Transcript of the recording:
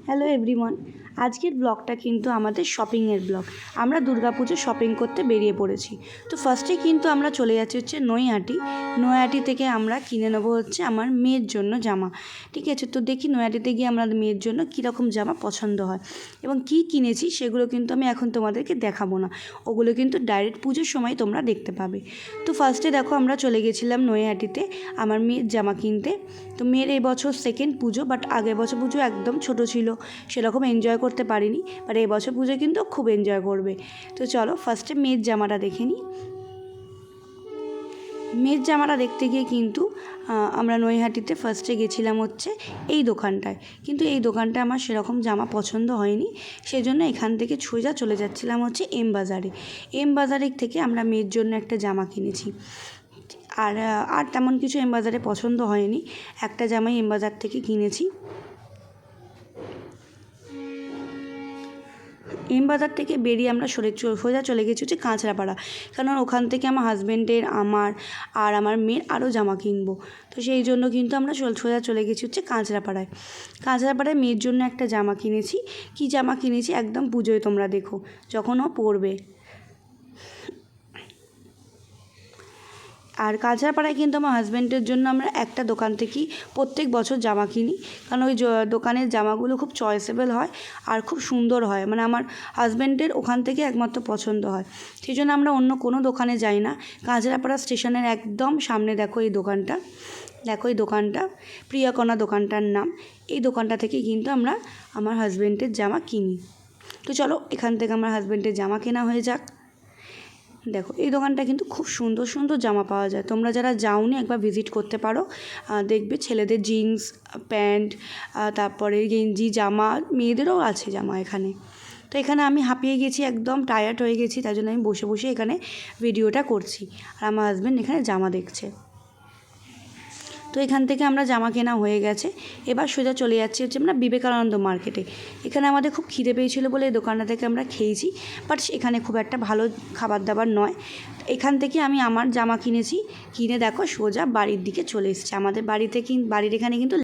Hello everyone, আজকের ব্লগটা কিন্তু আমাদের শপিংয়ের ব্লগ। আমরা দুর্গাপুজো শপিং করতে বেরিয়ে পড়েছি। তো ফার্স্টে কিন্তু আমরা চলে যাচ্ছি হচ্ছে নৈহাটি থেকে আমরা কিনে নেবো হচ্ছে আমার মেয়ের জন্য জামা। ঠিক আছে, তো দেখি নৈহাটিতে গিয়ে আমরা মেয়ের জন্য কীরকম জামা পছন্দ হয় এবং কী কিনেছি সেগুলো কিন্তু আমি এখন তোমাদেরকে দেখাবো না, ওগুলো কিন্তু ডাইরেক্ট পুজোর সময় তোমরা দেখতে পাবে। তো ফার্স্টে দেখো আমরা চলে গেছিলাম নৈহাটিতে আমার মেয়ের জামা কিনতে। তো মেয়ের এই বছর সেকেন্ড পুজো, বাট আগের বছর পুজো একদম ছোট ছিল, সেরকম এনজয় করতে পারিনি, বাট এই বছর পুজো কিন্তু খুব এনজয় করবে। তো চলো ফার্স্টে মেয়ের জামাটা দেখে নিই। মেয়ের জামাটা দেখতে গিয়ে কিন্তু আমরা নৈহাটিতে ফার্স্টে গেছিলাম হচ্ছে এই দোকানটায়, কিন্তু এই দোকানটা আমার সেরকম জামা পছন্দ হয়নি, সেই জন্য এখান থেকে সোজা চলে যাচ্ছিলাম হচ্ছে এম বাজারে থেকে আমরা মেয়ের জন্য একটা জামা কিনেছি। আর তেমন কিছু এম বাজারে পছন্দ হয়নি, একটা জামাই এম বাজার থেকে কিনেছি। এম বাজার থেকে বেরিয়ে আমরা সোজা চলে গেছি হচ্ছে কাঁচরাপাড়া, কারণ ওখান থেকে আমার হাজব্যান্ডের আর আমার মেয়ের আরও জামা কিনবো। তো সেই জন্য কিন্তু আমরা সোজা চলে গেছি হচ্ছে কাঁচরাপাড়ায় মেয়ের জন্য একটা জামা কিনেছি। কী জামা কিনেছি একদম পুজোয় তোমরা দেখো যখন ও পরবে। আর কাঁচরাপাড়ায় কিন্তু আমার হাজব্যান্ডের জন্য আমরা একটা দোকান থেকেই প্রত্যেক বছর জামা কিনি, কারণ ওই দোকানের জামাগুলো খুব চয়েসেবল হয় আর খুব সুন্দর হয়, মানে আমার হাজব্যান্ডের ওখান থেকে একমাত্র পছন্দ হয়, সেই জন্য আমরা অন্য কোনো দোকানে যাই না। কাঁচরাপাড়া স্টেশনের একদম সামনে দেখো এই দোকানটা প্রিয়াকণা দোকানটার নাম। এই দোকানটা থেকে কিন্তু আমরা আমার হাজব্যান্ডের জামা কিনি। তো চলো এখান থেকে আমার হাজব্যান্ডের জামা কেনা হয়ে যাক। দেখো এই দোকানটা কিন্তু খুব সুন্দর সুন্দর জামা পাওয়া যায়, তোমরা যারা যাওনি একবার ভিজিট করতে পারো। দেখবে ছেলেদের জিন্স প্যান্ট, তারপরে গেঞ্জি জামা, মেয়েদেরও আছে জামা এখানে। তো এখানে আমি হাঁপিয়ে গেছি, একদম টায়ার্ড হয়ে গেছি, তাই জন্য আমি বসে বসে এখানে ভিডিওটা করছি আর আমার হাজব্যান্ড এখানে জামা দেখছে। তো এখান থেকে আমরা জামা কেনা হয়ে গেছে, এবার সোজা চলে যাচ্ছি হচ্ছে আমরা বিবেকানন্দ মার্কেটে। এখানে আমাদের খুব খিদে পেয়েছিলো বলে এই দোকানটা থেকে আমরা খেয়েছি, বাট এখানে খুব একটা ভালো খাবার দাবার নয়। এখান থেকে আমি আমার জামা কিনে দেখো সোজা বাড়ির দিকে চলে এসেছি। আমাদের বাড়ির এখানে কিন্তু